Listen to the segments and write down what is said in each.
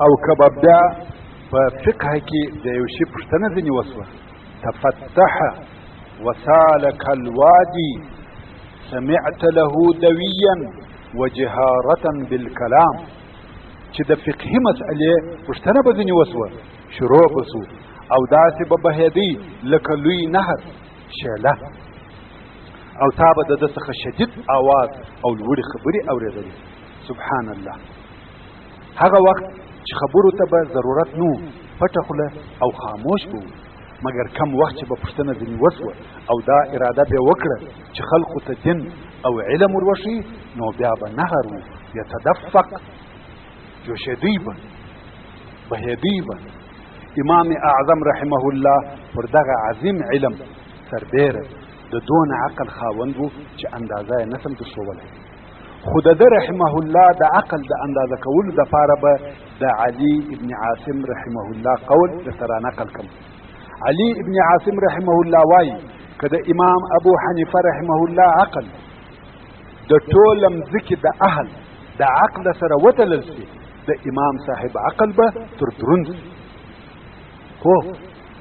او کبابدا په فقه کې د یو شی پوښتنه ځنې وسوه تفتح وسالك الوادي سمعت له دويا وجهارة بالكلام چې د فقهي مسئلې پوښتنه به ځنې وسوه شروع بسو او داسې به بهیدی لکه لوی نهر شیله او تا به د ده څخه شدید آواز او لوړې خبرې اورېدلې سبحان الله هغه وخت چې خبرو ته به ضرورت نو پټه خوله او خاموش به مګر کم وخت چې به پوښتنه ځنې وسوه او دا اراده به وکړه چې خلقو ته دین او علم وروښي نو بیا به نهر و یتدفق جوشیدی به بهیدی به امام اعظم رحمه الله پر دغه عظیم علم سربیره د دون عقل خاوند و چې اندازه یې نسم درښودلی خو د ده رحمه الله د عقل د اندازه کولو دپاره به د علي ابن عاصم رحمه الله قول درته رانقل کړم علي ابن عاصم رحمه الله وایي که د امام ابو حنیفه رحمه الله عقل د ټوله مځکې د اهل د عقل سره وتلل شي د امام صاحب عقل به تر دروند خو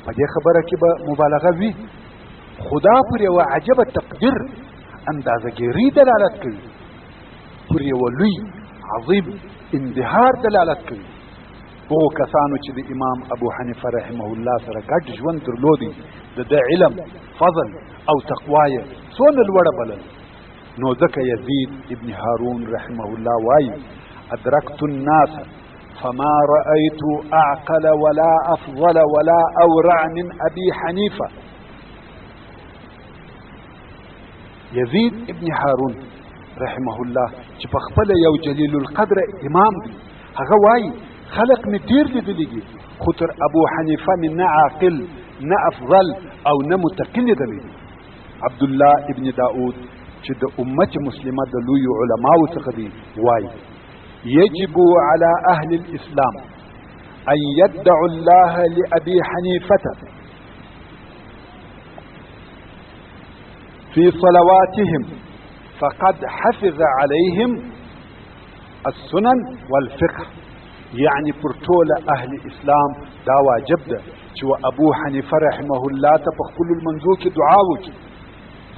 په دې خبره کې به مبالغه وي خدا پر یو عجبه تقدیر اندازهګیري دلالت کوي پر یو لوی عظیم اندهار دلالت کوي هغو کسانو چې د امام ابو حنیفه رحمه الله سره ګډ ژوند درلودي د ده علم فضل او تقوا یې څونه لوړه بلل نو ځکه یزید ابن هارون رحمه الله وایي ادرکت الناس فما رأيت اعقل ولا افضل ولا اورع من ابي حنیفه یزید ابن هارون رحمه الله چې په خپل یو جلیل القدر امام دی هغه وایي خلق می ډیر لیدلی دي خو تر ابو حنیفه می نه عاقل نه افضل او نه متقی لیدلی دي عبد الله ابن داود چې د امت مسلمه د لوی علماو څخه دی وایي يجب على اهل الاسلام ان يدعوا الله لابي حنيفه في صلواتهم فقد حفظ عليهم السنن والفقه يعني پر ټول اهل اسلام دا واجب ده چې ابو حنیفه رحمه الله ته په خپل المنځو کې دعا وکړي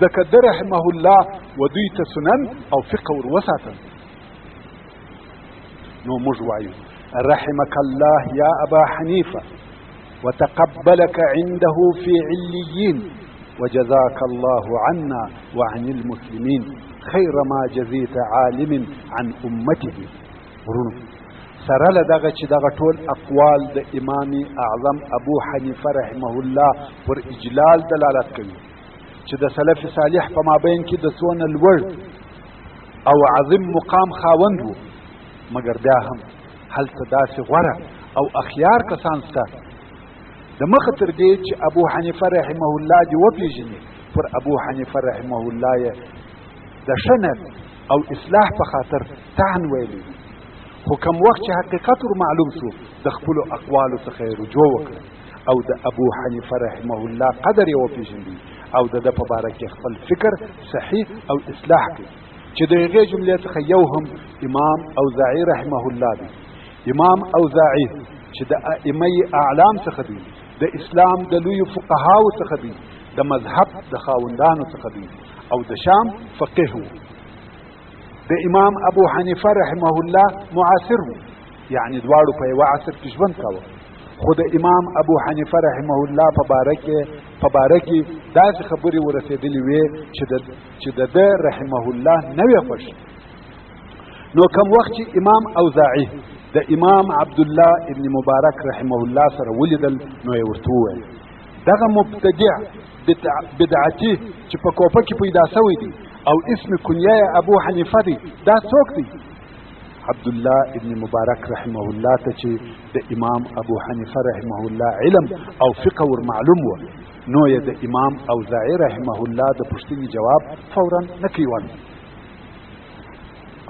ځکه ده رحمه الله ودوی ته سنن او فقه ور وساتل نو موږ وایو رحمك الله يا ابا حنيفه وتقبلك عنده في عليين وجزاك الله عنا وعن المسلمين خير ما جزيت عالم عن امته ورونو سره له دغه چې دغه ټول اقوال د امام اعظم ابو حنیفه رحمه الله پر اجلال دلالت کوي چې د سلف صالح په مابین کې د څونه لوړ او عظیم مقام خاوند وو مګر بیا هم هلته داسې غوره او اخیار کسان شته د مخه تر دې چې ابو حنیفه رحمه الله دې وپېژني پر ابو حنیفه رحمه الله یې د شنر او اصلاح په خاطر طعن ویلی خو کوم وخت چې حقیقت ور معلوم شو د خپلو اقوالو څخه یې رجوع وکړه او د ابو حنیفه رحمه الله قدر یې وپېژندي او د ده په باره کې خپل فکر صحیح او اصلاح کړي چې د هغې جملې څخه یو هم امام اوزاعي رحمه الله دی امام اوزاعي چې د ائمه اعلام څخه دی د اسلام د لوی فقهاو څخه دی د مذهب د خاوندانو څخه دی او د شام فقيه و د امام ابو حنیفه رحمه الله معاصر و یعنی دواړو په یوه عصر کې ژوند کاوه خو د امام ابو حنیفه رحمه الله په باره کې داسې خبرې ورسېدلې وې چې د ده رحمه الله نه وې خوښ نو کوم وخت چې امام اوزاعي د امام عبدالله ابن مبارک رحمه الله سره ولیدل نو یې ورته وویل دغه مبتدع بدعتي چې په کوپه کې پیدا شوی دی او اسم کنیه ابو حنیفه دی دا څوک دی عبدالله ابن مبارک رحمه الله ته چې د امام ابو حنیفه رحمه الله علم او فقه ور معلوم و نو یې د امام اوزاعي رحمه الله د پوښتنې جواب فورا نه کوي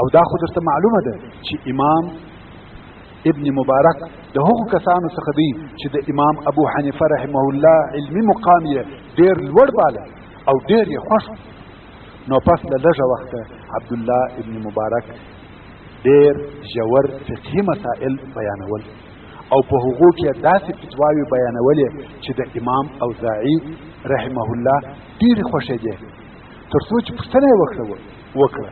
او دا خو درته معلومه ده چې امام ابن مبارک د هغو کسانو څخه دی چې د امام ابو حنیفه رحمه الله علمي مقام یې ډېر لوړ باله او ډېر یې خوښ نو پس له لږه وخته عبدالله ابن مبارک ډېر ژور فقهي مسائل بیانول او په هغو کې داسې فتواوې بیانولې چې د امام اوزاعي رحمه الله ډېرې خوښېدې، تر څو چې پوښتنه یې وکړه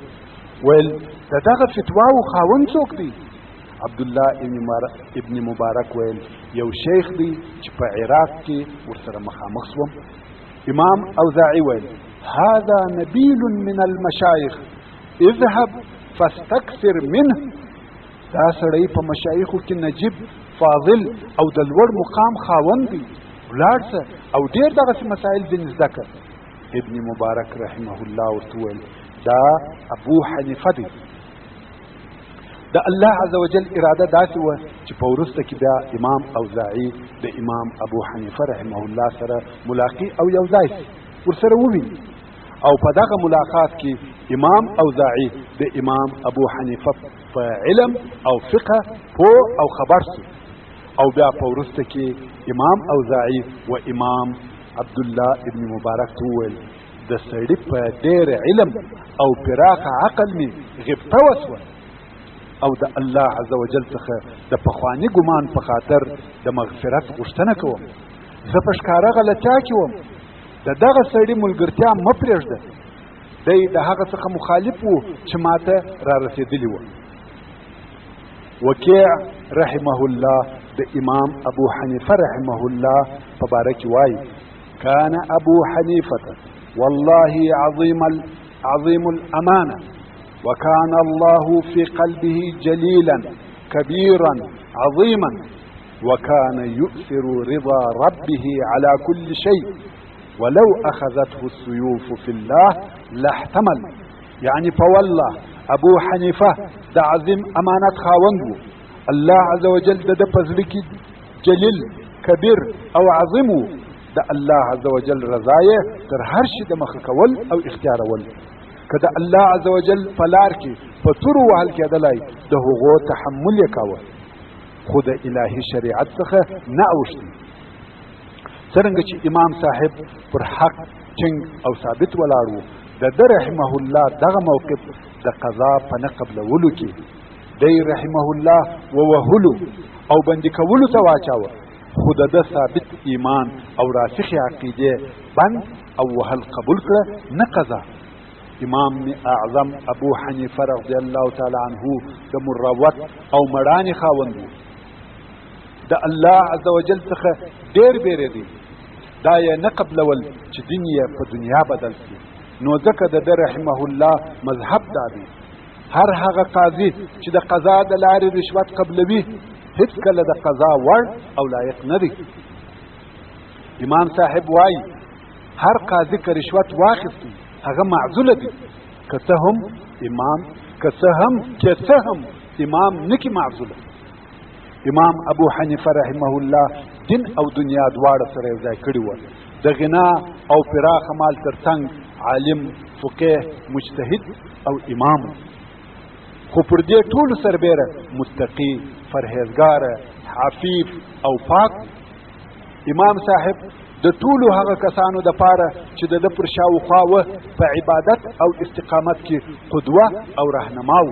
ویل د دغه فتواو خاوند څوک دی؟ عبدالله ابن مبارک ویل یو شیخ دی چې په عراق کې ورسره مخامخ شوم. امام اوزاعي ویل هذا نبیل من المشایخ اذهب فاستكثر منه. دا سړی په مشایخو کې نجیب فاضل او د لوړ مقام خاوند دی، ولاړ شه او ډېر دغسې مسایل ځینې زده کړه. ابن مبارک رحمه الله ورته ویل دا ابو حنیفه دی. د الله عز وجل اراده داسې وه چې په وروسته کې بیا امام اوزاعي د امام ابو حنیفه رحمه الله سره ملاقي او یو ځای ورسره وویني، او په دغه ملاقات کې امام اوزاعي د امام ابو حنیفه په علم او فقه پوه او خبر سو، او بیا په وروسته کې امام اوزاعي و امام عبدالله ابن مبارک ته وویل د سړي په ډېر علم او پراخ عقل مې غبطه وسوه، او د الله عز وجل څخه د پخواني ګمان په خاطر د مغفرت غوښتنه کوم. زه په ښکاره غلطیا کې وم، د دغه سړي ملګرتیا مه پرېږده، دی د هغه څخه مخالف و چې ماته را رسېدلی و. وکیع رحمه الله د امام ابو حنیفه رحمه الله په باره کې وایي كان ابو حنیفه والله عظيم الامانه وكان الله في قلبه جليلا كبيرا عظيما وكان يؤثر رضا ربه على كل شيء ولو أخذته السيوف في الله لاحتمل. يعني فوالله ابو حنیفه د عظیم امانت خاوند و، الله عز وجل د پزړه کې جلیل کبیر او عظیم و، د الله عز وجل رضایه تر هر شي د مخ کول او اختیارول. که د الله عز وجل په لار کې په تور وهل کېدلی د هغو تحمل یې کاوه، خو د الهي شریعت څخه نه اوښتي. څرنګه چې امام صاحب پر حق ټینګ او ثابت ولاړ و، د ده رحمه الله دغه موقف د قضا په نه قبلولو کې دی رحمه الله ووهلو او بندي کولو ته واچاوه، خو د ده ثابت ایمان او راسخې عقیدې بند او وهل قبول کړه، نه قضا. امام اعظم ابو حنیفه رضی الله تعالی عنه د مروت او مړانې خاوند و، د الله عز وجل څخه ډېر بیرېدی، دا یې نه قبلول چې دین یې په دنیا بدل شي. نو ځکه د ده رحمه الله مذهب دا دی هر هغه قاضي چې د قضا د لارې رشوت قبلوي هیڅکله د قضا وړ او لایق نه دی. امام صاحب وایي هر قاضي که رشوت واخیستی هغه معزوله دي، که څه هم امام نکی معزوله. امام ابو حنیفه رحمه الله دین او دنیا دواړه سره یو ځای کړي وو، د غنا او پراخ مال ترڅنګ عالم، فقيه، مجتهد او امام، خو پر دې ټولو سربیره متقی، پرهیزګار، عفیف او پاک. امام صاحب د ټولو هغه کسانو د پاره چې د ده پر شاوخوا وه په عبادت او استقامت کې قدوه او رهنما و.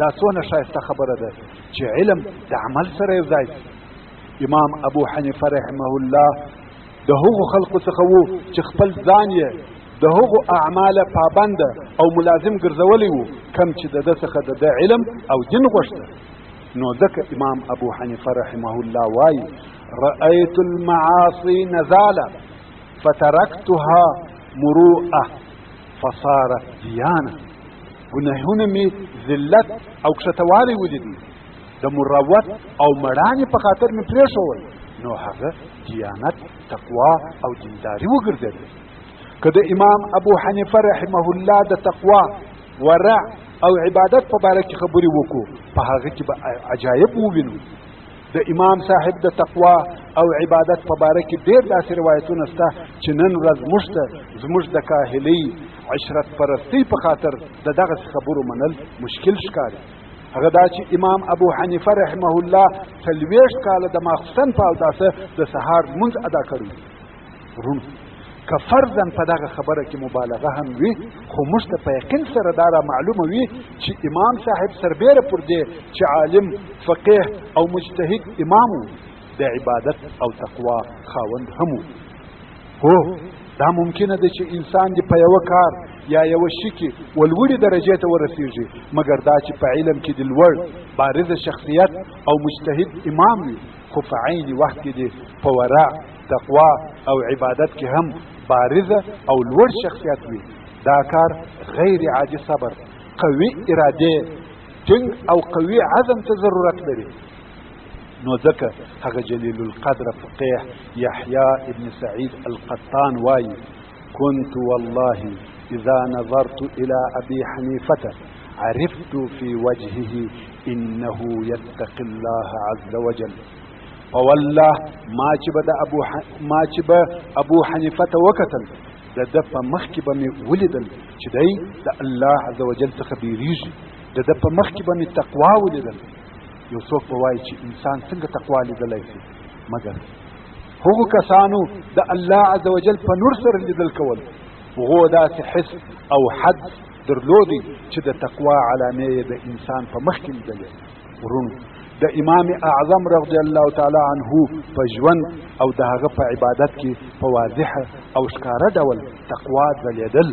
دا څونه ښایسته خبره ده چې علم د عمل سره یو ځای شي. امام ابو حنیفه رحمه الله د هغو خلقو څخه و چې خپل ځان یې د هغو اعماله پابنده او ملازم ګرځولی و کم چې د ده څخه د ده علم او دین غوښته. نو ځکه امام ابو حنیفه رحمه الله وایي رأيت المعاصي نزالا فتركتها مروءة فصارت ديانة. گناهونه می ذلت او کښتوالی ولیدي، د مروت او مړانې په خاطر می پرېښول، نو هغه دیانت، تقوا او دینداري وګرځېده. که د امام ابو حنیفه رحمه الله د تقوا، ورع او عبادت په باره کې خبرې وکړو، په هغه کې به عجایب ووینو. د امام صاحب د تقوا او عبادت په باره کې ډېر داسې روایتونه شته چې نن ورځ موږ ته زموږ د کاهلۍ، عشرت پرستۍ په خاطر د دغسې خبرو منل مشکل ښکاري. هغه دا چې امام ابو حنیفه رحمه الله 40 کاله د ماخوستن په اوداسه د سهار لمونځ ادا کړی. ورونو، که فرضاً په دغه خبره کې مبالغه هم وي، خو موږ ته په یقین سره دا را معلومه وي چې امام صاحب سربیره پر دې چې عالم، فقیه او مجتهد امام و، د عبادت او تقوا خاوند هم و. هو دا ممکنه ده چې انسان دې په یوه کار یا یوه شي کې ولوړې درجې ته ورسېږي، مګر دا چې په علم کې د لوړ بارزه شخصیت او مجتهد امام وي، خو په عین وخت کې دې په ورع، تقوا او عبادت کې هم بارزه او لوړ شخصیت وي. دا کار غیر عادي صبر، قوي اراده، ټینګ او قوي عزم ته ضرورت لري. نو ځکه هغه جلیل القدر فقیه یحیی ابن سعید القطان وایي: كنت والله اذا نظرت الى ابي حنيفه عرفت في وجهه انه يتقي الله عز وجل. والله ما چې به ابو حنیفه وکتل، د په مخ کې به مې ولیدل چې دی د الله عز وجل څخه بیریږي، د په مخ کې به مې تقوا ولیدل. یو څوک به وایي چې انسان څنګه تقوا لیدلی شي، مګر هغو کسانو د الله عز وجل په نور سره لیدل کول، هغو داسې حس او حد درلودی چې د تقوا علامې یې د انسان په مخ کې لیدلې. ورونو، د امام اعظم رضی الله تعالی عنه په ژوند او د هغه په عبادت کې په واضحه او ښکاره ډول تقوا ځلېدل.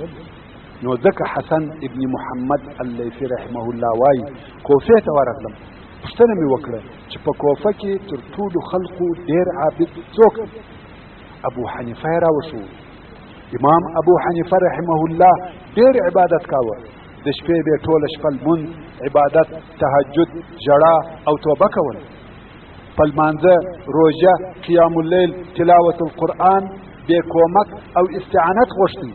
نو ځکه حسن ابن محمد اللیثي رحمه الله وایي: کوفې ته ورغلم، پوښتنه مې وکړه چې په کوفه کې تر ټولو خلقو ډېر عابد څوک دی؟ ابو حنیفه یې راوښود. امام ابو حنیفه رحمه الله ډېر عبادت کاوه، د شپې به ټوله شپه لمونځ، عبادت، تهجد، ژړا او توبه کول، په لمانځه، روژه، قیام اللیل، تلاوت القرآن، بې کومک او استعانت غوښتي.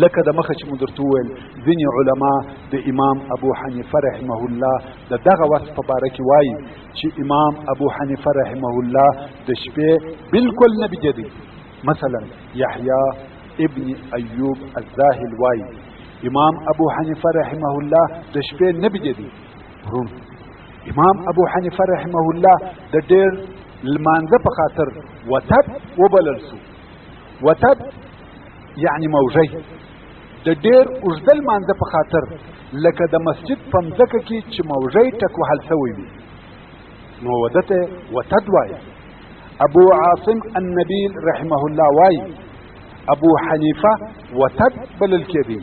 لکه د مخه چې مو درته وویل، ځینې علما د امام ابو حنیفه رحمه الله د دغه وصف په باره کې وایي چې امام ابو حنیفه رحمه الله د شپې بالکل نه بجدي. مثلا یحیی ابن ایوب الزاهل وایي امام ابو حنیفه رحمه الله د شپې نه بجدي. ورون، امام ابو حنیفه رحمه الله د ډېر لمانځه په خاطر وتد وبلل سو. وتد یعنی موژی، د ډېر اوږده لمانځه په خاطر، لکه د مسجد په مځکه کې چې موژی ټک وهل سوی وي، نو ودته وتد وایي. ابو عاصم النبیل رحمه الله وایي ابو حنیفه وتد بلل کېدی.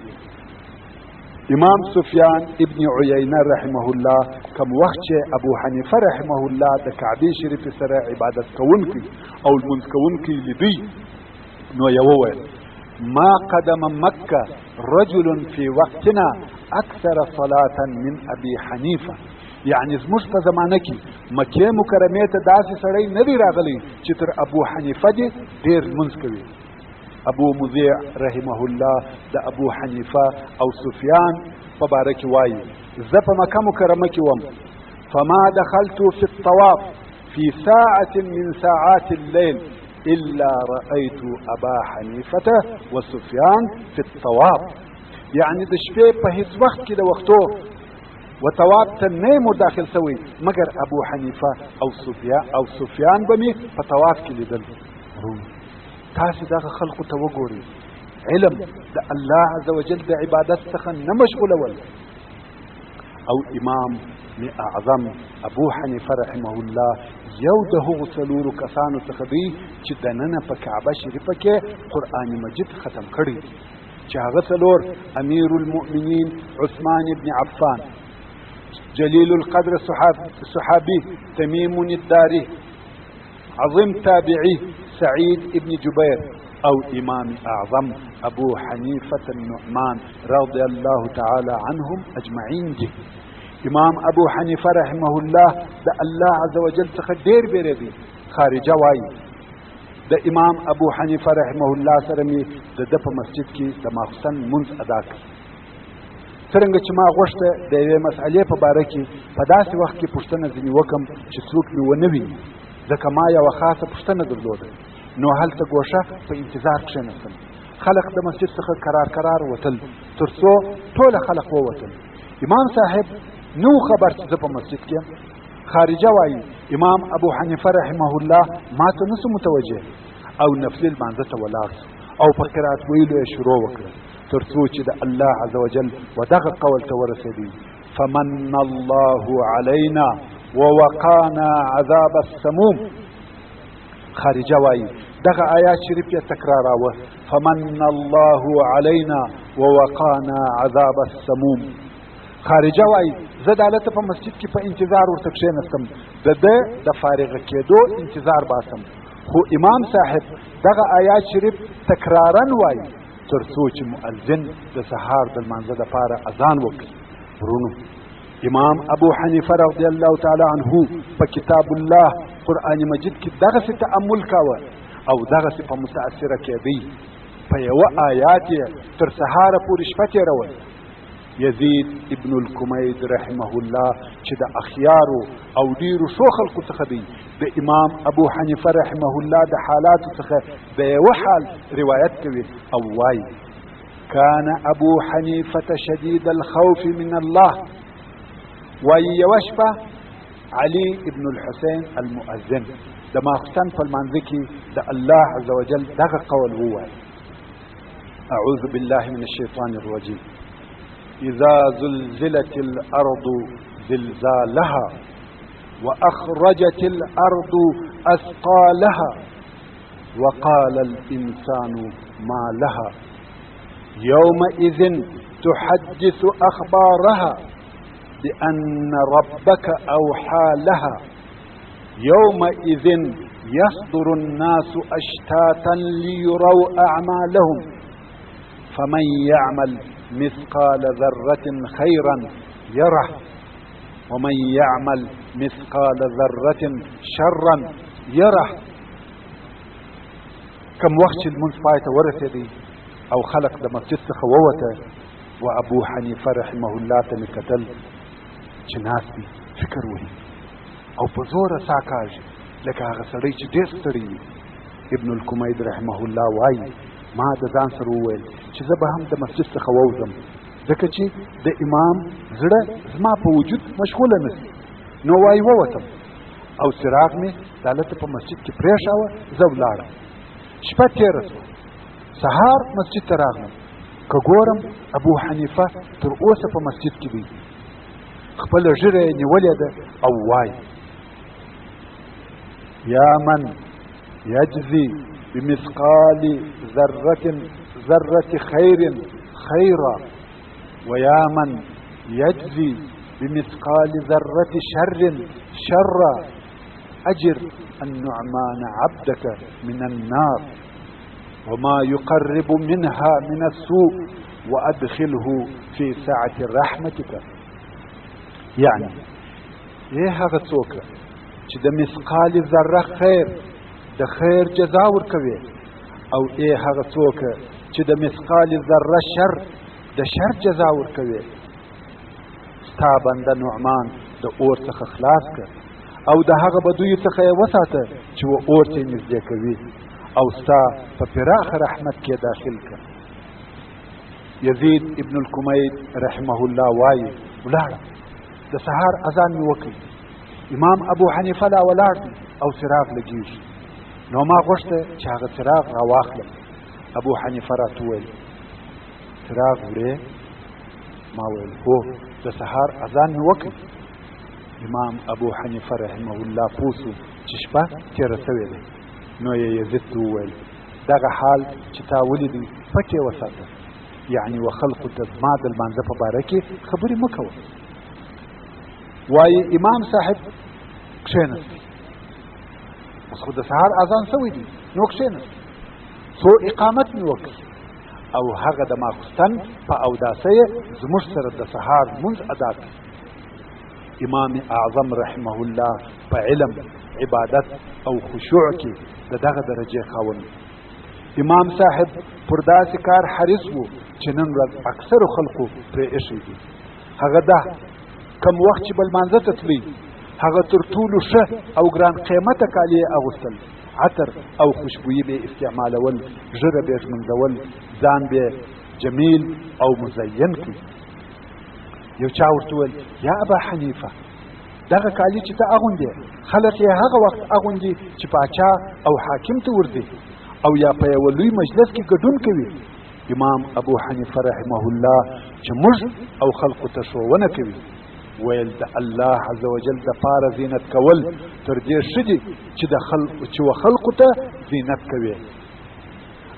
امام سفیان ابن عیینه رحمه الله کم وخت چې ابو حنیفه رحمه الله د کعبې شریف سره عبادت کوونکی او لمونځ کوونکی لیدی، نو یې وویل: ما قدم مکه رجل في وقتنا اکثر صلاة من ابي حنیفه. یعنی زموږ په زمانه کې مکې مکرمې ته داسې سړی نه دی راغلی چې تر ابو حنیفه دې ډېر لمونځ کوي. ابو مذیع رحمه الله د ابو حنیفه او سفیان په باره کې وایي: زه په مکه مکرمه کې وم، فما دخلت في الطواف في ساعة من ساعات الليل إلا رأيت أبا حنيفة وسفيان في الطواف. يعني د شپې په هیڅ وخت کې د وختو و طواف ته نه مو داخل سوی، مگر ابو حنیفه او سفیان به مې په طواف کې لیدل. تاسې دغه خلقو ته وګورئ، علم د الله عز وجل د عبادت څخه نه مشغولول. او امام اعظم ابو حنیفه رحمه الله یو د هغو څلورو کسانو څخه دی چې دننه په کعبه شریفه کې قرآن مجید ختم کړی، چې هغه څلور: امیر المؤمنین عثمان ابن عفان، جلیل القدر صحابي تمیم الداري، عظیم تابعی سعید ابن جبیر، او امام اعظم ابو حنیفه النعمان رضی الله تعالی عنهم اجمعین دی. امام ابو حنیفه رحمه الله د الله عز وجل څخه ډیر بیریږي. خارجه وایي د امام ابو حنیفه رحمه الله سره می د په مسجد کې د ماخستن منځ ادا کړ. څرنګه چې ما غوښته د یوې مسئلې په باره کې په داسې وخت کې پوښتنه ځینې وکم چې څوک مې ونه ویني، ځکه ما یوه خاصه پوښتنه درلوده. نو هلته ګوښه په انتظار کښېنستم. خلق د مسجد څخه کرار وتل، تر څو ټوله خلق ووتل. امام صاحب نو خبر چې زه په مسجد کې یم. خارجه وایي امام ابو حنیفه رحمه الله ما ته نسو متوجه، او نفلي لمانځه ته ولاړ او په قرات ویلو یې شروع وکړه تر څو چې د الله عز وجل ودغه قول ته ورسېدی فمن الله علينا ووقانا عذاب السموم. خارجه وایي دغه آیات شریف یې تکراراوه فمن الله علينا ووقانا عذاب السموم. خارجه وایي زه د هلته په مسجد کې په انتظار ورته کښېنستم د فارغه کېدو انتظار باسم خو امام صاحب دغه آیات شریف تکرارا وایي تر څو چې مؤذن د سهار د لمانځه دپاره اذان وکړي. ورونو امام ابو حنیفه رضی الله تعالی عنه په کتاب الله قرآن مجید کې دغسې تأمل کاوه او دغسې په متاثره کېدی په یوه آیات یې تر سهاره پورې شپه تېرول. یزید ابن الکمید رحمه الله چې د اخیارو او ډیرو ښو خلقو څخه دی د امام ابو حنیفه رحمه الله د حالاتو څخه د یوه حال روایت کوي او وایي کان ابو حنیفه شدید الخوف من الله. وایي یوه شپه علي ابن الحسین المؤذن د ماخوستن په لمانځه کې د الله عز وجل دغه قول ووایي اعوذ بالله من الشیطان الرجیم اذا زلزلت الارض زلزالها واخرجت الارض اثقالها وقال الانسان ما لها يومئذ تحدث اخبارها بان ربك اوحى لها يومئذ يصدر الناس اشتاتا ليروا اعمالهم فمن يعمل مثقال ذرة خيرا يره ومن يعمل مثقال ذرة شرا يره. كم وخت المنځ پای ته ورسېدی او خلق د مسجد څخه ووته و ابو حنیفه رحمه الله ته مې کتل چې ناست دي فکر وهي او په زوره ساه کاږي لکه هغه سړی چې ډېر ستړی وي. ابن الکمید رحمه الله وایي ما د ځان سره وویل چې زه به هم د مسجد څخه ووځم ځکه چې د امام زړه زما په وجود مشغوله نشي نو وایي ووتم او څراغ مې د هلته په مسجد کې پرېښاوه زه ولاړم. شپه تېره شوه سهار مسجد ته راغلم که ګورم ابو حنیفه تر اوسه په مسجد کې دی خپله ږیره یې نیولې ده او وایي یا من یجزي بمثقال ذرة خير خيرا ويا من يجزي بمثقال ذرة شر شرا أجر النعمان عبدك من النار وما يقرب منها من السوء وأدخله في سعة رحمتك. يعني هغه څوک چې د مثقال ذره خیر د خیر جزا ورکوي او هغه څوک چې د مثقال ذره شر د شر جزا ورکوي ستا بنده نعمان د اور څخه خلاص کړ او د هغه بدوی څخه یې وساته چې و اور ته نږدې کوي او ستا په پراخه رحمت کې داخل کړ. یزید ابن الکمید رحمه الله وایي ولاړه د سهار اذان مې وکړ امام ابو حنیفه لا ولاړ دی او څراغ لګېږي نو ما غوښته چې هغه څراغ راواخلم. ابو حنیفه راته وویل څراغ وړې؟ ما ویل هو د سهار اذان مې وکړ. امام ابو حنیفه رحمه الله پوه شو چې شپه تېره شوې ده نو یې یزید ته وویل دغه حال چې تا ولیدی پټ یې وساته یعنې و خلقو ته زما د لمانځه په باره کې خبرې مه کوه. وایي امام صاحب کښېنست اوس خو د سهار اذان شوی دی نو کښېنست څو اقامت مې وکړ او هغه د ماخوستن په اوداسه یې زموږ سره د سهار لمونځ ادا کړ. امام اعظم رحمه الله په علم عبادت او خشوع کې د دغه درجې خاوند. امام صاحب پر داسې کار حریص و چې نن ورځ اکثرو خلقو پرې ایښی دي. هغه ده کم وخت چې به لمانځه ته تلي هغه تر ټولو ښه او ګران قیمته کالي یې اغوستل عطر او خوشبویي به استعمالول ژره به ږمنځول ځان به جمیل او مزین کړي. یو چا ورته وویل یا ابا حنیفه دغه کالي چې ته اغوندې خلک یې هغه وخت اغوندي چې پاچا او حاکم ته ورځي او یا په یو لوی مجلس کې ګډون کوي. امام ابو حنیفه رحمه الله چې موږ او خلقو ته ښوونه کوي ویل د الله عز وجل د پاره زینت کول تر دې ښه دي چې خلقو ته زینت کوي.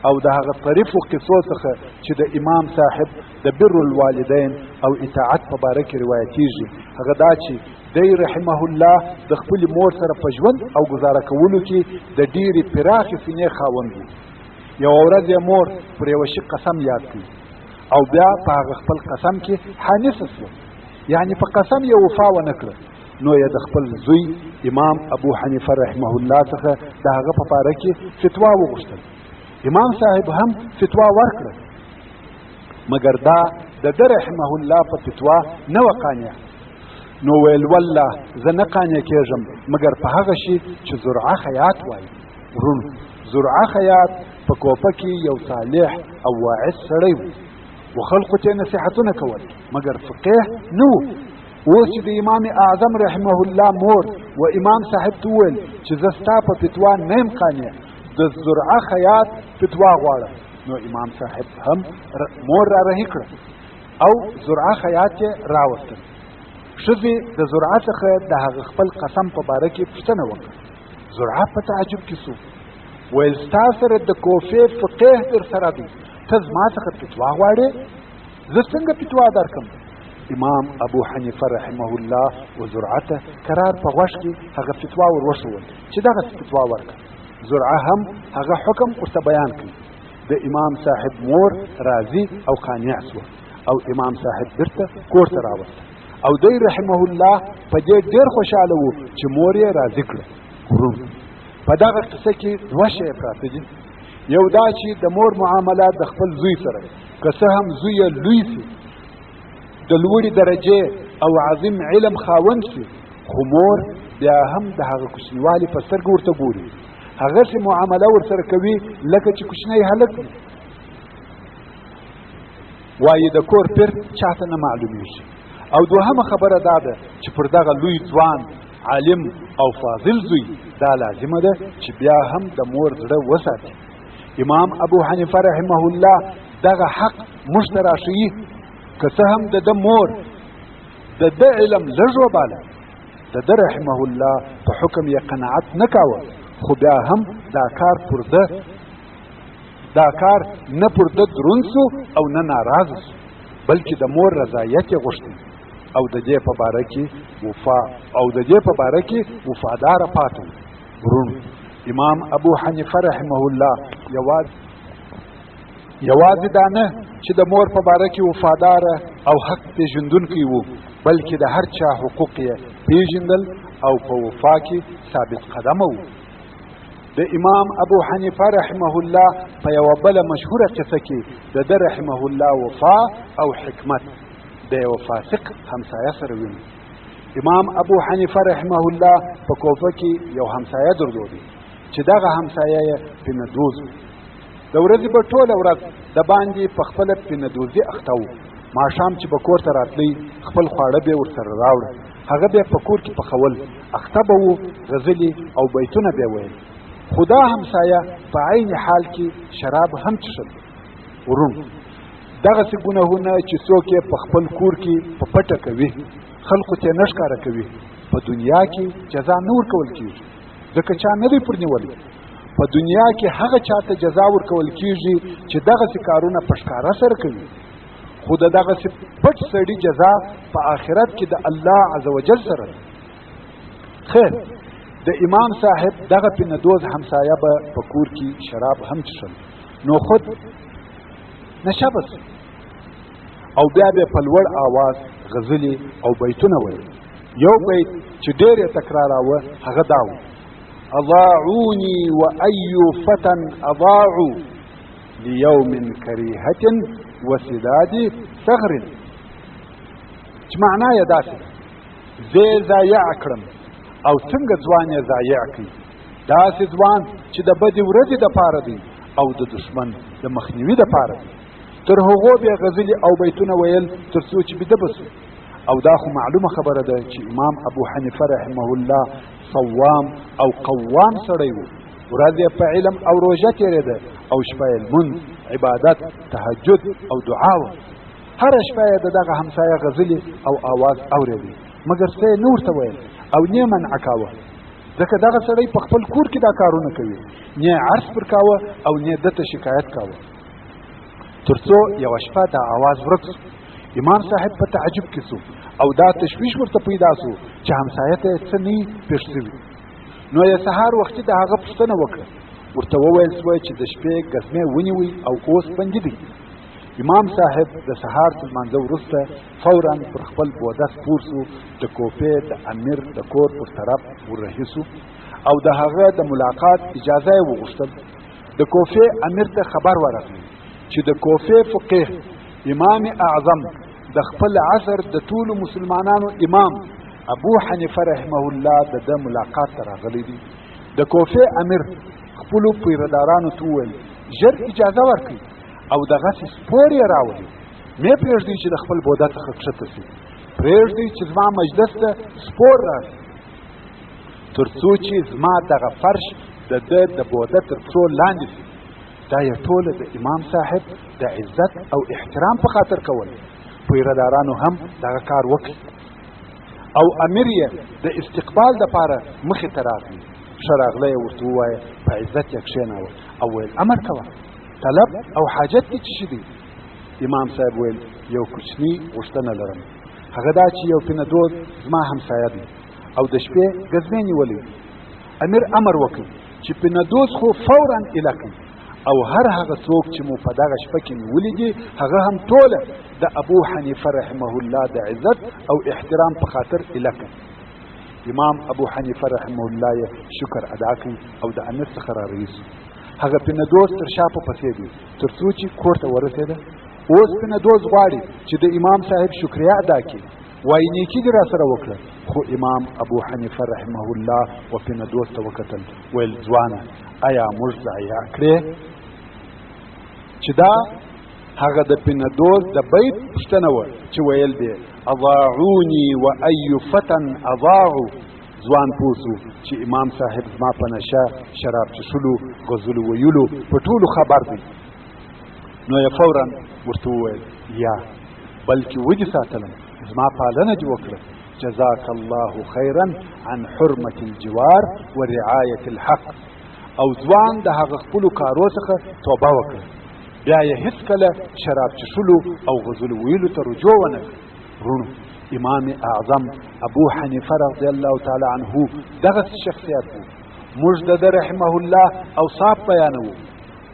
او د هغه طریفو قصو څخه چې د امام صاحب د بر الوالدین او اطاعت په باره کې روایتیږي هغه دا چې دی رحمه الله د خپل مور سره په ژوند او گزاره کولو کې د ډېرې پراخې سینې خاوند و. یوه ورځ یې مور پر یوه شي قسم یاد کړي او بیا په هغه خپل قسم کې حانثه شوه، یعنې په قسم یې وفا ونه کړه. نو یې د خپل زوی امام ابو حنیفه رحمه الله څخه د هغه په باره کې فتوا وغوښتل. امام صاحب هم فتوا ورکړه، مګر دا د ده رحمه الله په فتوا نه وه قانع. نو ویل والله زه نه قانع کېږم مګر په هغه شي چې زرعه خیاط وایي. ورونو زرعه خیاط په کوپه کې یو صالح او واعظ سړی و، خلقو ته نصیحتونه کول مګر فقیه نه و. اوس چې د امام اعظم رحمه الله مور و امام صاحب ته وویل چې زه ستا په فتوا نه یم قانع، د زرعه خیاط فتوا غواړم. نو امام صاحب هم مور را رهي کړه او زرعه خیاط یې راوستل. ښځې د زرعه څخه د هغه خپل قسم په باره کې پوښتنه وکړه. زرعه په تعجب کې سو، ویل ستا سره د کوفې فقیه در سره دی، ته زما څخه فتوا غواړې؟ زه څنګه فتوا درکړم؟ امام ابو حنیفه رحمه الله و زرعه ته قرار په غوږ کې هغه فتوا ور وښول چې دغسې فتوا ورکړه. زرعه هم هغه حکم ورته بیان کړي. د امام صاحب مور راضي او قانع شوه او امام صاحب بیرته کور ته راوسته او دی رحمه الله په دې ډېر خوشحاله و چې مور یې راضي کړه. ورونو په دغه قصه کې دوه شیه پراته دي. یو دا چې د مور معاملات د خپل زوی سره که څه هم زوی یې لوی سي، د لوړې درجې او عظیم علم خاوند سي، خو مور بیا هم د هغه کوچنیوالي په سترګو ورته ګوري، هغسې معامله ورسره کوي لکه چې کوچنی هلک وي. وایي د کور پیر چاته نه معلومیږي. او دوهمه خبره دا ده چې پر دغه لوی ځوان عالم او فاضل زوی دا لازمه ده چې بیا هم د مور زړه وساتي. امام ابو حنیفه رحمه الله دغه حق موږ ته راښیي. که څه هم د ده مور د ده علم لږ وباله، د ده رحمه الله په حکم یې قناعت نه کاوه، خو بیا هم دا کار نه پر ده دروند سو او نه ناراضه سو، بلکې د مور رضایت یې غوښتی او د دې په باره کې وفاداره پاتې و. ورونو امام ابو حنیفه رحمه الله یوازې دا نه چې د مور په باره کې وفاداره او حق پیژندونکی و، بلکې د هر چا حقوق یې پیژندل او په وفا کې ثابت قدمه و. د امام ابو حنیفه رحمه الله په یوه بله مشهوره قصه کې د ده رحمه الله وفا او حکمت د یوه فاسق همسایه سره ویني. امام ابو حنیفه رحمه الله په کوفه کې یو همسایه درلودی چې دغه همسایه یې پینه‌دوز و. د ورځې به ټوله ورځ د باندې په خپله پینه‌دوزي اخته و. ماښام چې به کور ته راتلی خپل خواړه به یې ورسره راوړه، هغه به یې په کور کې پخول، اخته به و، غزلې او بیتونه به یې ویل. خو دا همسایه په عین حال کې شراب هم څښل. ورونو دغسې ګناهونه چې څوک یې په خپل کور کې په پټه کوي، خلقو ته یې نه ښکاره کوي، په دنیا کې جزا نه ورکول کېږي، ځکه چا نه دی پر نیولی. په دنیا کې هغه چاته جزا ورکول کېږي چې دغسې کارونه په ښکاره سره کوي، خو د دغسې پټ سړي جزا په آخرت کې د الله عز وجل سره ده. خیر د امام صاحب دغه پینه‌دوز همسایه به په کور کې شراب هم څښل، نو خود نشه به سو او بیا به په لوړ آواز غزلې او بیتونه ویل. یو بیت چې ډېر یې تکراراوه هغه دا و: اضاعوني وأي فتى اضاعوا ليوم كريهة وسداد ثغر. چې معنا یې داسې ده: زه ضایع کړم او څنګه ځوان یې ضایع کړي، داسې ځوان چې د بدې ورځې دپاره دی او د دشمن د مخنیوي دپاره دی. تر هغو بیا غزلې او بیتونه ویل تر څو چې بیده بسو. او دا خو معلومه خبره ده چې امام ابو حنیفه رحمه الله صوام او قوام سړی و، ورځ یې په علم او روژه تېرېده او شپه یې لمونځ، عبادت، تهجد او دعا وه. هره شپه یې د دغه همسایه غزلې او آواز اورېدې، مګر څه یې نه ورته ویل او نه یې منع کاوه، ځکه دغه سړی په خپل کور کې دا کارونه کوي، نه یې عرض پر کاوه او نه یې دته شکایت کاوه. تر څو یوه شپه دا آواز ورک سو. امام صاحب په تعجب کې سو او دا تشویش ورته پیدا سو چې همسایه ته څه نه پېښ شوي. نو یې سهار وختي د هغه پوښتنه وکړه، ورته وویل سوی چې د شپې ګزمې ونیوي او اوس بندي دي. امام صاحب د سهار تر لمانځه وروسته فورا پر خپل بوده سپور سو، د کوفې د امیر د کور پر طرف وررهي سو او د هغه د ملاقات اجازه یې وغوښتل. د کوفې امیر ته خبر ورغلی چې د کوفې فقیه امام اعظم د خپل عصر د ټولو مسلمانانو امام ابو حنیفه رحمه الله د ملاقات ته راغلی دی. د کوفې امیر خپلو پیردارانو ته وویل ژر اجازه ورکړي او دغسې سپور یې راولي، مې پرېږدئ چې د خپل بوده څخه کښته سي، پرېږدئ چې زما مجلس ته سپور راشي، تر څو چې زما دغه فرش د ده د بوده تر پښو لاندې سي. دا یې ټوله د امام صاحب د عزت او احترام په خاطر کول. پیردارانو هم دغه کار وکړي او امیر یې د استقبال دپاره مخې ته راغلی. ښه راغلی یې ورته ووایه، په عزت یې کښېناوه او ویل امر کوه، طلب او حاجت دې څه شي دی؟ امام صاحب ویل یو کوچني غوښتنه لرم، هغه دا چې یو پینه دود زما همسایه دی او د شپې ګزمې نیولی. امیر امر وکړ چې پینه دود خو فورا ایله کړي او هر هغه څوک چې مو په دغه شپه کې نیولي دي هغه هم ټوله د ابو حنیفه رحمه الله د عزت او احترام په خاطر ایله کړي. امام ابو حنیفه رحمه الله یې شکر ادا کړي او د امیر څخه رارهي سو. هغه پینه دوز تر شا په پسې دی تر څو چې کور ته ورسېده. اوس پینه دوز غواړي چې د امام صاحب شکریه ادا کړي، وایي نیکي دې را سره وکړه. خو امام ابو حنیفه رحمه الله و پینه دوز ته وکتل، ویل ځوانه آیا موږ ضایع کړې؟ چې دا هغه د پینه دوز د بیت پوښتنه وه چې ویل دی اضاعوني و ای فتن اضاعوا. ځوان پوه سو چې امام صاحب زما په نشه، شراب څښلو، غزلو ویلو په ټولو خبر دی. نو یې فورا ورته وویل یا بلکې ودې ساتلم، زما پالنه دې وکړه، جزاک الله خیرا عن حرمة الجوار و رعایة الحق. او ځوان د هغه خپلو کارو څخه توبه وکړه، بیا یې هیڅکله شراب څښلو او غزلو ویلو ته رجوع ونه کړه. ورونو، امام اعظم ابو حنیفه رضی الله تعالی عنه دغه شخصیت و. موږ د ده رحمه الله اوصاف بیانوو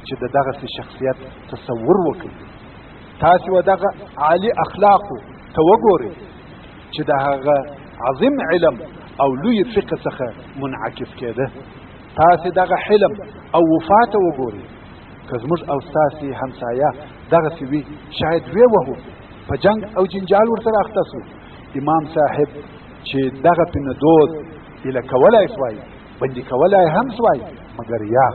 چې د دغه شخصیت تصور وکړئ. تاسې و دغه عالی اخلاقو ته وګورئ چې د هغه عظیم علم او لوی فقه څخه منعکس کېده. تاسې دغه حلم او وفا ته وګورئ. که زموږ او ستاسې همسایه دغسې وي شاید ویې وهو، په جنگ او جنجال ورسره اخته سو. امام صاحب چې دغه پینه دود ایله کولای سوای، بندي کولای هم سوای، مګر یا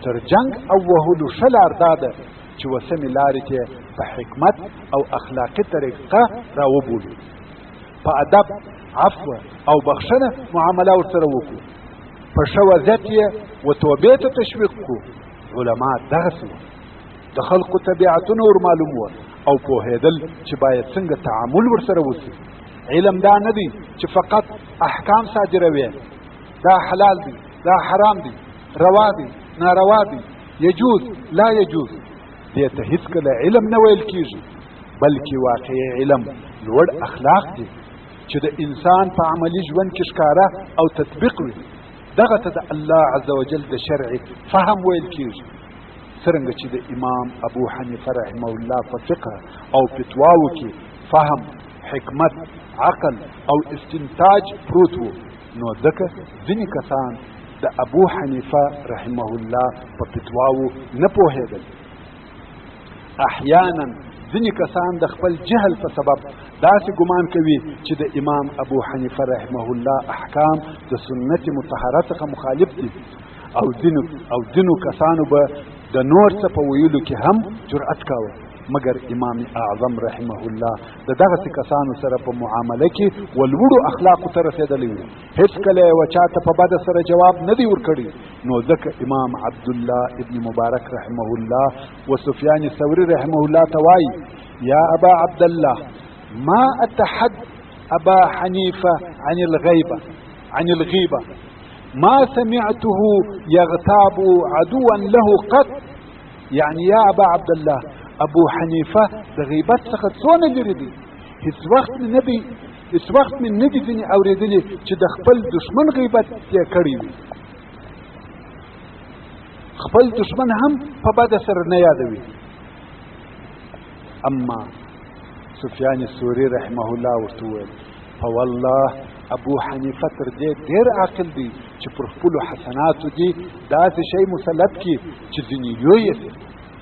تر جنگ او وهلو ښه لار دا ده چې وسمې لارې ته په حکمت او اخلاقي طریقه راوبولو، په ادب، عفو او بخښنه معامله ورسره وکړو، په ښه وضعیت یې و توبې ته تشویق کړو. علما دغسې وو، د خلقو طبیعتونه ور معلوم وو او پوهېدل چې باید څنګه تعامل ورسره وشي. علم دا نه دی چې فقط احکام صادروي، دا حلال دی، دا حرام دی، روا دی، ناروا دی، یجوز لا یجوز. دې ته هیڅکله علم نه ویل کیږي، بلکې واقعي علم لوړ اخلاق دي چې د انسان په عملي ژوند کې ښکاره او تطبیق وي. دغه ته د الله عز وجل د شرع فهم ویل کیږي. څرنګه چې د امام ابو حنیفه رحمه الله په فقه او فتواو کې فهم، حکمت، عقل او استنتاج پروت وو، نو ځکه ځینې کسان د ابو حنیفه رحمه الله په فتواو نه پوهېدل. احیانا ځینې کسان د خپل جهل په سبب داسې ګمان کوي چې د امام ابو حنیفه رحمه الله احکام د سنت مطهره څخه مخالف دي، او ځینو کسانو به د نور څه په ویلو کې هم جرأت کاوه، مگر امام اعظم رحمه الله د دغه کسانو سره په معامله کې ولوړو اخلاق ته رسیدلی وو. هیڅ کله یو چاته په بد سره جواب نه دی ورکړي. نو ځکه امام عبد الله ابن مبارک رحمه الله و سفیان الثوری رحمه الله توای یا ابا عبد الله ما اتحد ابا حنیفه عن الغیبه ما سمعته يغتاب عدوا له قط. يعني يا ابا عبد الله ابو حنیفه د غیبت څخه څونه لري دي. هیڅ وخت من ندی ځنې اورېدلی چې د خپل دشمن غیبت یې کړی وي. خپل دشمن هم په بد سره نه یادوي. اما سفیان الثوری رحمه الله ورته وویل فوالله ابو حنیفه تر دې ډېر عاقل دی چې پر خپلو حسناتو دي داسې شی مسلط کړي چې ځینې لوی شي.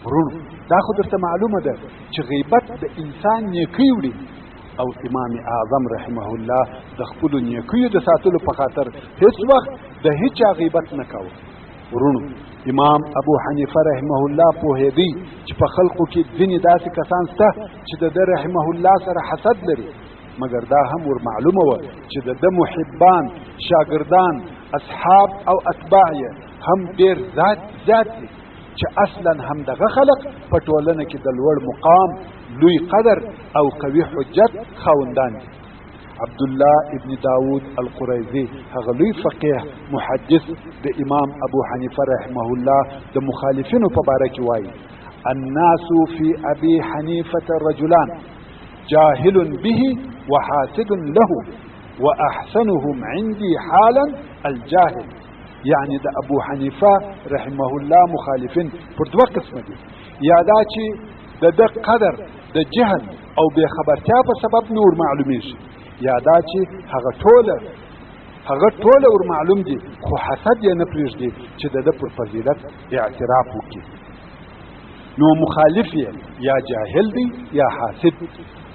ورونو دا خو درته معلومه ده چې غیبت د انسان نیکۍ وړي، او امام اعظم رحمه الله د خپلو نیکیو د ساتلو په خاطر هیڅ وخت د هیچا غیبت نه کاوه. ورونو امام ابو حنیفه رحمه الله پوهېدی چې په خلقو کې ځینې داسې کسان شته چې د ده رحمه الله سره حسد لري، مګر دا هم ور معلومه وه چې د ده محبان، شاګردان، اصحاب او اتباع یې هم ډېر زیات دي چې اصلا هم دغه خلق په ټولنه کې د لوړ مقام، لوی قدر او قوي حجت خاوندان دي. عبدالله ابن داود القریظی هغه لوی فقیه محدث د امام ابو حنیفه رحمه الله د مخالفینو په باره کې وایي الناس فی ابي حنیفه رجلان جاهل به وحاسد له واحسنهم عندي حالا الجاهل. یعنی د ابو حنیفه رحمه الله مخالفین پر دوه قسمه دي. یا دا چې د ده قدر د جهل او بې خبرتیا په سبب نور معلومیږي، یا دا چې هغه ټوله ور معلوم دي خو حسد یې نه پرېږدي چې د ده پر فضیلت اعتراف وکړي. نو مخالف یې یا جاهل دی یا حاسد،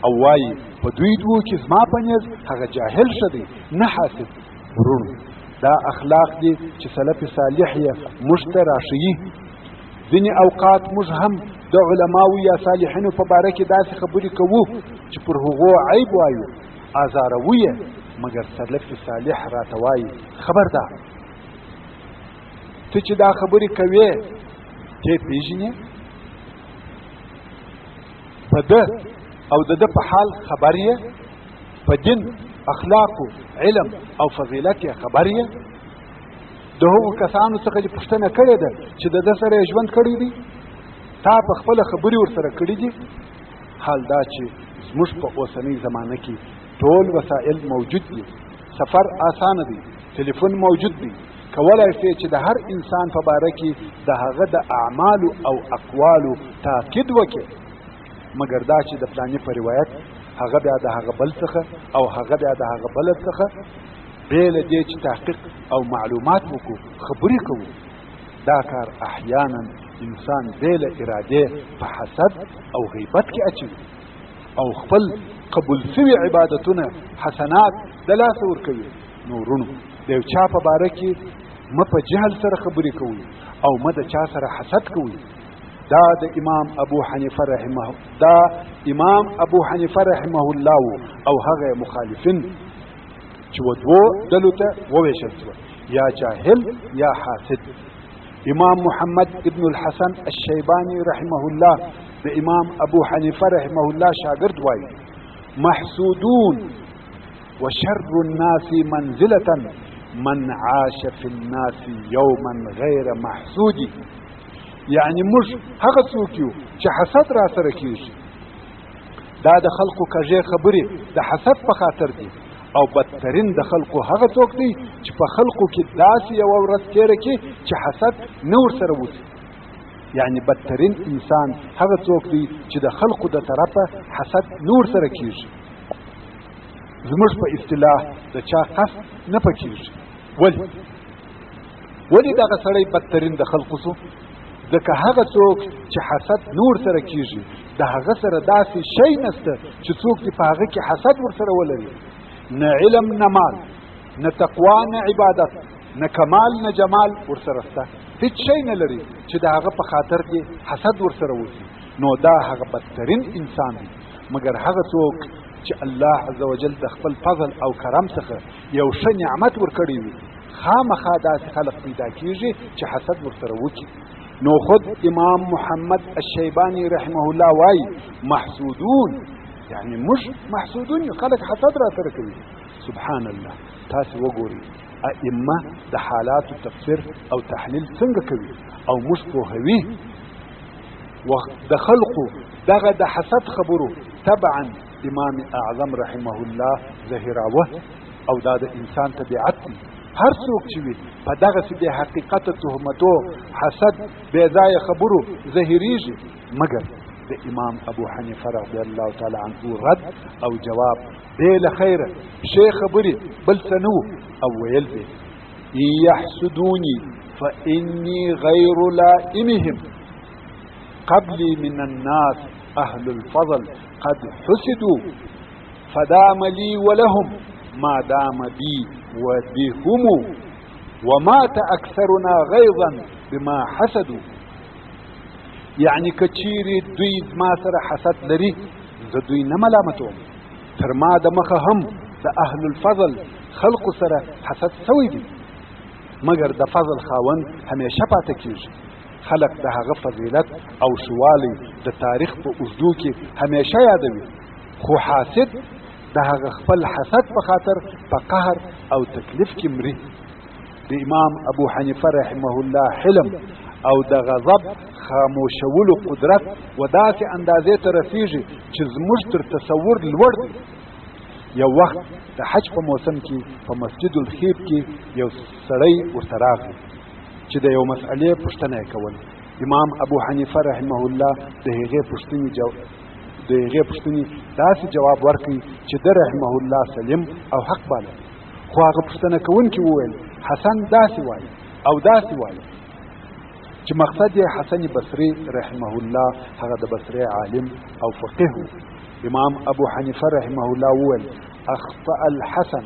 او وایي په دوی دوو کې زما په نیز هغه جاهل ښه دی نه حاسد. ورونو دا اخلاق دي چې سلف صالح یې موږ ته راښیي. ځینې اوقات موږ هم د علماو یا صالحینو په باره کې داسې خبرې کوو چې پر هغو عیب وایو، ازاروو یې، مګر سلف صالح راته وایي خبردار ته چې دا خبرې کوې ته پېژنې، په ده او د ده په حال خبر یې، په دین، اخلاقو، علم او فضیلت یې خبر یې. د هغو کسانو څخه چې پوښتنه کړې ده چې د ده سره یې ژوند کړی دی، تا په خپله خبرې ورسره کړي دي. حال دا چې زموږ په اوسنۍ زمانه کې ټول وسایل موجود دي، سفر آسانه دی، تلیفون موجود دی، کولای شي چې د هر انسان په باره کې د هغه د اعمالو او اقوالو تاکید وکړي، مګر دا چې د فلاني په روایت هغه بیا د هغه بل څخه او هغه بیا د هغه بل څخه بې له دې چې تحقیق او معلومات وکړو خبرې کوو. دا کار احیانا انسان بې له ارادې په حسد او غیبت کې اچوي او خپل قبول شوي عبادتونه حسنات د لاسه ورکوي. نو ورونو د یو چا په باره کې مه په جهل سره خبرې کوئ او مه د چا سره حسد کوئ. دا د امام ابو حنیفه رحمه الله او هغه مخالفین چې دوو ډلو ته وویشل شوه، یا جاهل یا حاسد. امام محمد ابن الحسن الشیبانی رحمه الله د امام ابو حنیفه رحمه الله شاگرد وایي محسودون وشر الناس منزلة من عاش في الناس يوما غیر محسودی. یعنی موږ هغه څوک یو چې حسد را سره کېږي، دا د خلقو کږې خبرې د حسد په خاطر دي، او بدترین د خلقو هغه څوک دی چې په خلقو کې داسې یوه ورځ تېره کړي چې حسد نه ورسره وځي. یعنی بدترین انسان هغه څوک دی چې د خلقو د طرفه حسد نه ورسره کېږي. زموږ په اصطلاح د چا قصد نه پکېږي. ولې دغه سړی بدترین د خلقو سو؟ ځکه هغه څوک چې حسد نور سره کېږي د هغه سره داسې شی نسته چې څوک دې په هغه کې حسد ورسره ولري. نه علم نه مال، نه تقوا نه عبادت، نه کمال نه جمال ورسره شته، هیڅ شی نه لري چې د هغه په خاطر کې حسد ورسره وشي. نو دا هغه بدترین انسان دی. مګر هغه څوک چې الله عزوجل د خپل فضل او کرم څخه یو ښه نعمت ورکړی وي، خامخا داسې خلق پیدا کیږي چې حسد ورسره وکړي. نو خود امام محمد الشیبانی رحمه الله وایي محسودون، یعنی موږ محسودون یو، خلق حسد را سره کوي. سبحان الله. تاسې وګورئ ائمه د حالاتو تفسیر او تحلیل څنګه کوي او موږ پوهوي. د خلقو دغه د حسد خبرو طبعا امام اعظم رحمه الله ظاهراوه او دا د انسان طبیعت دی. هر څوک چې وي په دغسې د حقیقت تهمتو حسد بې ځایه خبرو ظاهریږي، مګر د امام ابو حنیفه رضی الله تعالی عنه رد او جواب بې له خیره ښې خبرې بل څه نه او ویل دی یحسدوني فإني غیر لائمهم قبلي من الناس أهل الفضل قد حسدوا فدام لي ولهم ما دام بي وبهم ومات أكثرنا غيظا بما حسدوا. يعني كچيري دوی ما سره حسد لري زه دوی نه ملامتوم، تر ما د مخه هم د اهل الفضل خلق سره حسد سوی دي، مګر د فضل خاوند همیشه پاتې کیږي. خلق د هغه فضیلت او شوالی د تاریخ په اوږدو کې همیشه یادوي، خو حاسد د هغه خپل حسد په خاطر په قهر او تکلیف کې مري. د امام ابو حنیفه رحمه الله حلم او د غضب خاموشولو قدرت و داسې اندازې ته رسیږي چې زموږ تر تصور لوړ دی. یو وخت د حج په موسم کې په مسجد الخیب کې یو سړی ورته راغی چې د یو مسئلې پوښتنه یې کول. امام ابو حنیفه رحمه الله د هغې پوښتنې داسې جواب ورکړي چې د رحمه الله سلیم او حق باله. خو هغه پوښتنه کوونکي وویل حسن داسې وایي او داسې وایي، چې مقصد یې حسن بصري رحمه الله هغه د بصري عالم او فقيه. امام ابو حنیفه رحمه الله وویل اخطأ الحسن،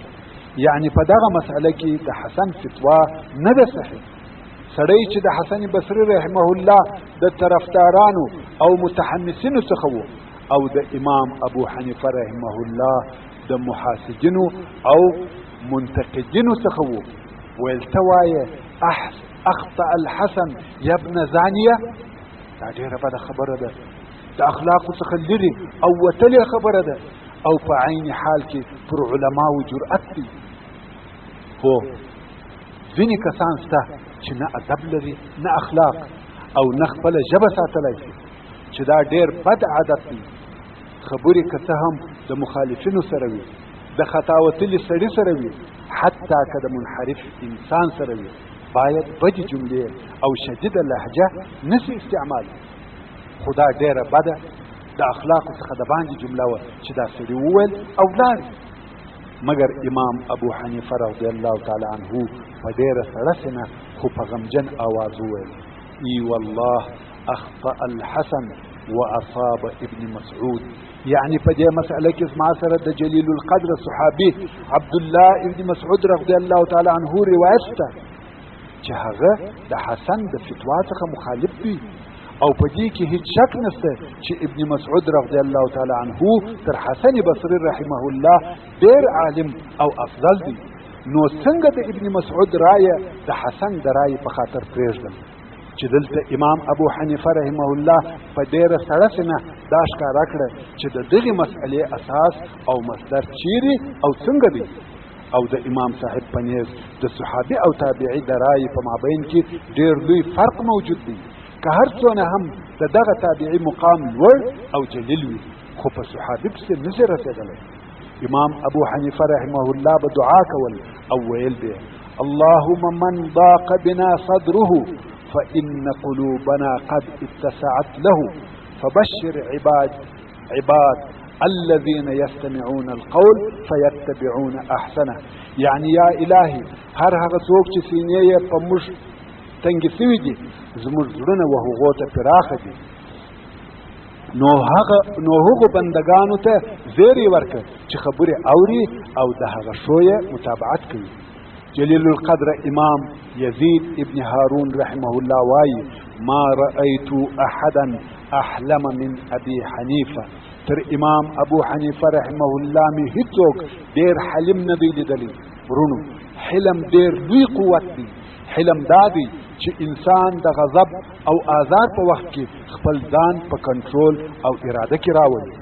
یعنی په دغه مسئله کې د حسن فتوا نه ده صحیح. سړی چې د حسن بصري رحمه الله د طرفدارانو او متحمسینو څخه و او د امام ابو حنیفه رحمه الله د محاسدینو او منتقدینو څخه و، ویل ته وایې اخطأ الحسن یا ابن زانیه، دا ډېره بده خبره ده، د اخلاقو څخه لرې او وتلې خبره ده او په عین حال کې پر علماو جرأت دی. خو ځینې کسان شته چې نه ادب لري نه اخلاق او نه خپله ژبه ساتلی شي، چې دا ډېر بد عادت دی. خبرې که څه هم د مخالفینو سره وي، د خطا وتلي سړي سره وي، حتی که د منحرف انسان سره وي، باید بدې جملې او شدیده لهجه نشي استعمال. خو دا ډېره بده د اخلاقو څخه د باندې جمله وه چې دا سړي وویل او ولاړ. مګر امام ابو حنیفه رضی الله تعالی عنه په ډېره سړه سینه خو په غمجن آواز وویل ای والله اخطأ الحسن واصاب ابن مسعود. یعنی په دې مسئله کې زما سره د جلیل القدر صحابي عبدالله ابن مسعود رضی الله تعالی عنه روایت شته چې هغه د حسن د فتوا څخه مخالف دی او په دې کې هیڅ شک نشته چې ابن مسعود رضی الله تعالی عنه تر حسن بصري رحمه الله ډېر عالم او افضل دی. نو څنګه د ابن مسعود رایه د حسن د رایې په خاطر پرېږدم چې دلته امام ابو حنیفه رحمه الله په ډېره سړه سینه دا ښکاره کړه چې د دغې مسئلې اساس او مصدر چیرې او څنګه دی، او د امام صاحب په نیز د صحابي او تابعي د رایې په مابین کې ډېر لوی فرق موجود دی. که هر څونه هم د دغه تابعي مقام لوړ او جلیل وي، خو په صحابي پسې نشي رسېدلی. امام ابو حنیفه رحمه الله به دعا کول او ویل به اللهم من ضاق بنا صدره فإن قلوبنا قد اتسعت له فبشر عباد الذين يستمعون القول فيتبعون احسنه. يعني يا الهي هر هغه څوک چې سینې یې په موږ تنګې سوي دي، زموږ زړونه و هغو ته پراخه دي، نو هغو بندگانو ته زیری ورکړه چې خبرې اوري او د هغه شو یې متابعت کوي. جلیل القدر امام یزید ابن هارون رحمه الله وایي ما رأيت احدا احلم من ابي حنیفه تر امام ابو حنیفه رحمه الله می هیڅوک ډیر حلم نه دی لیدلی. ورونو حلم ډیر لوی قوت دی. حلم دا دی چې انسان د غضب او آزار په وخت کې خپل ځان په کنټرول او اراده کې راولي.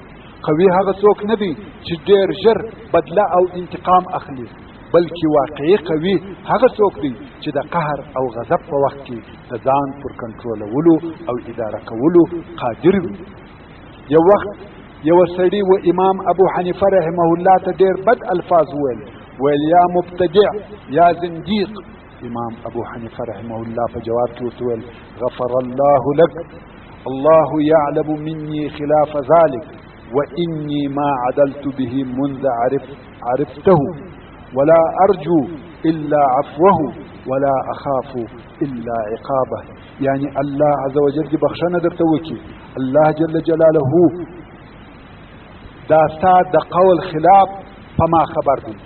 قوي هغه څوک نه دی چې ډیر ژر بدله او انتقام اخلي، بلکې واقعي قوي هغه څوک دی چې د قهر او غضب په وخت کې د ځان پر کنټرولولو او اداره کولو قادر وي. یو وخت یو سړي و امام ابو حنیفه رحمه الله ته ډیر بد الفاظ ویل یا مبتدع یا زنديق. امام ابو حنیفه رحمه الله په جواب کې وویل غفر الله لك الله يعلم مني خلاف ذلك وإني ما عدلت به منذ عرفته ولا أرجو إلا عفوه ولا أخاف إلا عقابه. يعني الله عز وجل بخشنه درته وکي، الله جل جلاله دا ستا د قول خلاف فما خبر دی.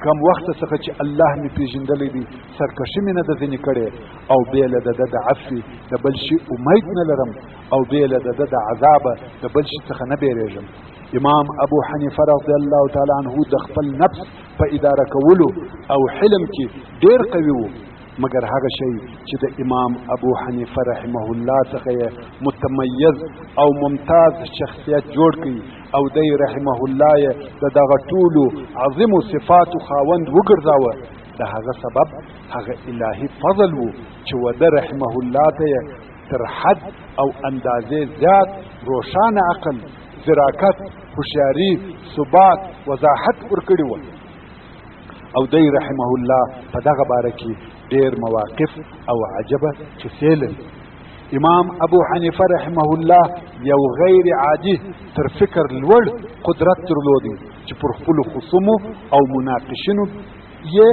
کم وخت څخه چې الله می پیژندلې دي سرکشي مې نه د ځینې کړې او بې له د عفو د بل شي امید نه لرم او بې له د عذاب د بل شي څخه نه بیریږم. امام ابو حنیفه رضی الله تعالی عنه د خپل نفس په اداره کولو او حلم کې ډیر قوي وو، مگر هغه شی چې د امام ابو حنیفه رحمه الله څخه متمیز او ممتاز شخصیت جوړ کړي او دی رحمه الله د دغه ټولو عظیم صفات خاوند وګرځاوه. د هغه سبب هغه الهي فضل وو چې وده رحمه الله ته تر حد او اندازې زیات روشانه عقل، ذراکت، هوښیاري، ثبات، وضاحت ورکړي وو او دی رحمه الله په دغه باره کې ډیر مواقف او عجبه کیسې لري. امام ابو حنیفه رحمه الله یو غیر عادي تر فکر لوړ قدرت درلودي چې پر خپل خصومو او مناقشینو یې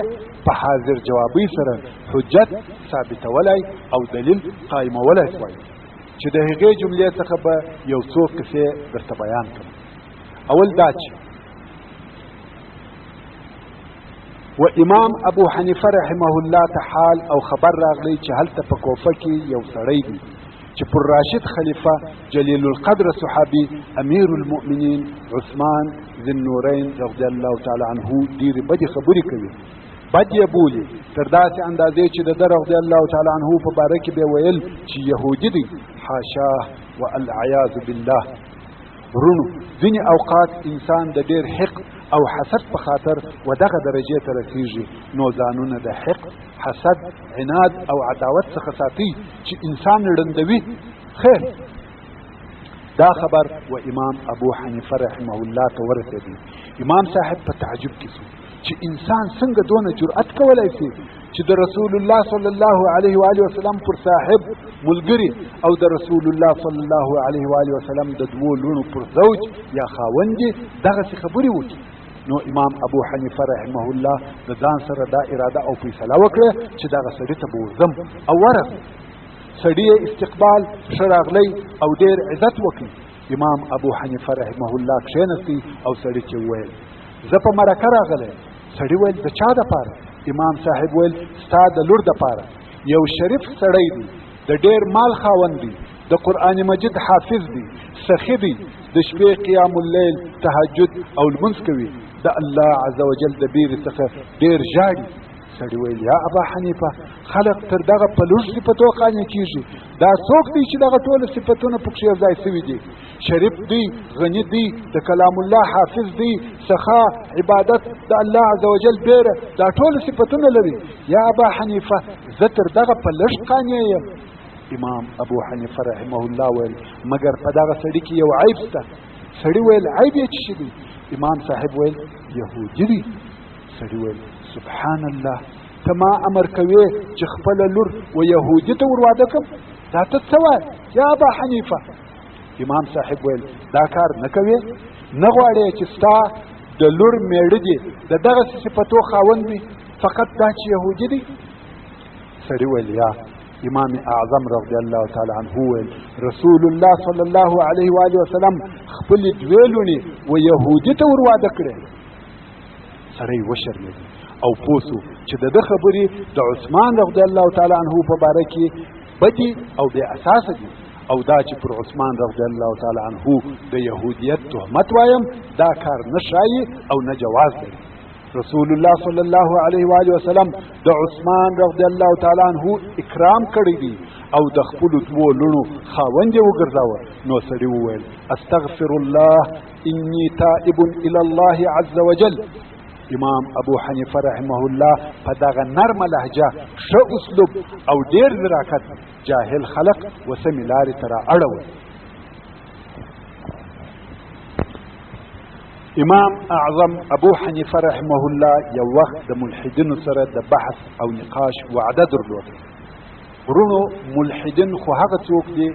په حاضر جوابي سره حجت ثابتولای او دلیل قائمولای شوی. چې د هغې جملې څخه به یو څو کیسې درته بیان کړم. اول دا چې و امام ابو حنیفه رحمه الله ته حال او خبر راغلی چې هلته په کوفه کې یو سړی دی چې پر راشد خلیفه جلیل القدر صحابي امیر المؤمنین عثمان ذی النورین رضی الله تعالی عنه ډېرې بدې خبرې کوي، بد یې بولي تر داسې اندازې چې د ده رضی الله تعالی عنه په باره کې به ویل چې یهودي دی. حاشاه والعیاذ بالله. ورونو ځینې اوقات انسان د ډېر حق او حسد په خاطر و دغه درجې ته رسیږي، نو ځانونه د حق، حسد، عناد او عداوت څخه ساتي چې انسان ړندوي. خیر دا خبر و امام ابو حنیفه رحمه الله ته ورسېدی. امام صاحب په تعجب کې شو چې انسان څنګه دونه جرأت کولی شي چې د رسول الله صلی الله علیه و آله وسلم پر صاحب، ملګری او د رسول الله صلی الله علیه و آله وسلم د دوو لونو پر زوج یا خاوند دغسې خبرې وکړي. نو امام ابو حنیفه رحمه الله د ځان سره دا اراده او فیصله وکړه چې دغه سړي ته به ورځم او ورغلم. سړي استقبال ښه راغلی او ډېر عزت وکړي. امام ابو حنیفه رحمه الله کښېنستی او سړي چې وویل زه په مرکه راغلی. سړي ویل د چا دپاره؟ امام صاحب ویل ستا د لور دپاره. یو شریف سړی دی، د ډېر مال خاوند دی، د قرآن مجید حافظ دی، سخي دی، د شپې قیام اللیل، تهجد او لمونځ کوي، د الله عز وجل د بیرې څخه ډېر ژاړي. سړي ویل یا ابا حنیفه خلق تر دغه په لوړ صفتو قانع کېږي، دا څوک دی چې دغه ټول صفتونه پکښې یو ځای سوي دي؟ شریف دی، غني دی، د کلام الله حافظ دی، سخا، عبادت د الله عز وجل بیره، دا ټول صفتونه لري. یا ابا حنیفه زه تر دغه په لږ قانع یم. امام ابو حنیفه رحمه الله ویل مگر په دغه سړي کې یو عیب شته. سړي ویل عیب یې څه شی دی؟ امام صاحب ویل یهودي دی. سړي ویل سبحان الله، ته ما امر کوې چې خپله لور و یهودي ته ور واده کړم؟ دا ته څه وایې یا ابا حنیفه؟ امام صاحب ویل دا کار نه کوې؟ نه غواړې چې ستا د لور میړه دي د دغسې صفتو خاوند وي فقط دا چې یهودي دی؟ سړي ویل یا. امام اعظم رضی الله تعالی عنه ویل رسول الله صلی الله علیه و آله وسلم خپلې دوې لوڼې و یهودي ته ور واده کړې. سړی وشرمېد او پوه شو چې د ده خبرې د عثمان رضی الله تعالی عنه په باره کې بدې او بې اساسه دي او دا چې پر عثمان رضی الله تعالی عنه د يهودیت تهمت وایم دا کار نشایي او نه جواز دی. رسول الله صلی الله علیه و آله وسلم د عثمان رضی الله تعالی عنه اکرام کړی دی او د خپل دوه لونو خاوند وګرځاوه. نو سړي وویل استغفر الله انی تائب الی الله عز وجل. امام ابو حنیفه رحمه الله په دغه نرمه لهجه ښه اسلوب او ډیر ذراکت جاهل خلق وسمې لارې ته را اړول. امام اعظم ابو حنیفه رحمه الله یو وخت د ملحدینو سره د بحث او نقاش وعده درلوده. ورونو ملحدین خو هغه څوک دي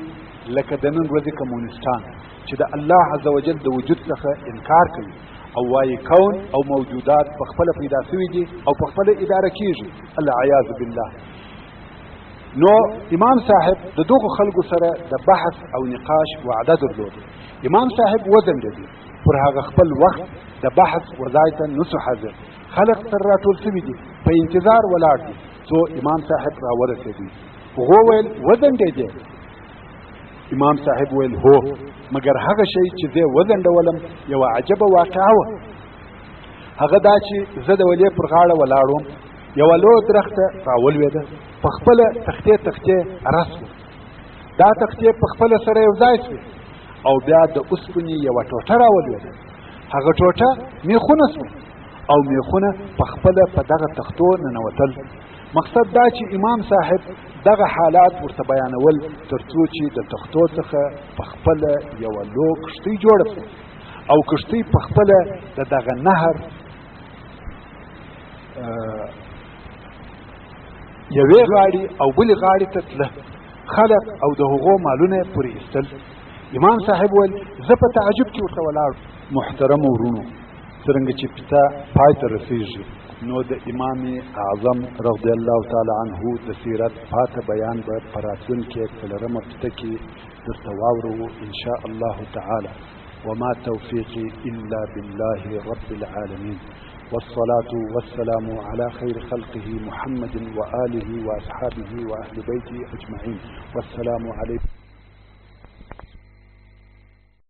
لکه د نن ورځې کمونستان چې د الله عز وجل د وجود څخه انکار کوي او وايي کون او موجودات په خپل پیدا شوي دي او په خپل اداره کیږي. العیاذ بالله. نو امام صاحب د دغو خلکو سره د بحث او نقاش وعده درلوده. امام صاحب وزن دی پر هغه خپل وخت د بحث وځای ته نسو حاضر خلق سره راټول شوي دي په انتظار ولاړ دي څو امام صاحب راورسېدي. هغه ویل وزن دی. امام صاحب ویل هو، مگر هغه شی چې زه وزنډولم یو عجبه واقعه وه. هغه دا چې زه د ولې پر غاړه ولاړ وم، یوه لویه درخته راولوېده، په خپله تختې رس وه. دا تختې په خپله سره یو ځای شوې او بیا د اوسپنې یوه ټوټه راولوېده. هغه ټوټه میخونه شوه او میخونه په خپله په دغه تختو ننوتل. مقصد دا چې امام صاحب دغه حالات ورته بیانول تر څو چې د تختو څخه په خپله یوه لوی کښتۍ جوړه شوه او کښتۍ په خپله د دغه نهر یوې غاړې او بلې غاړې ته تله. خلق او د هغو مالونه یې پورې ایستل. امام صاحب ویل زه په تعجب کې ورته ولاړ. محترمو ورونو، څرنګه چې پته پای ته رسېږي نو د امام اعظم رضی الله تعالی عنه د سیرت پاته بیان به په راتلونکي څلورمه پته کې درته واورو ان شاء الله تعالی. وما توفيقي إلا بالله رب العالمين، والصلاة والسلام على خير خلقه محمد وآله وأصحابه وأهل بيته أجمعين، والسلام عليكم.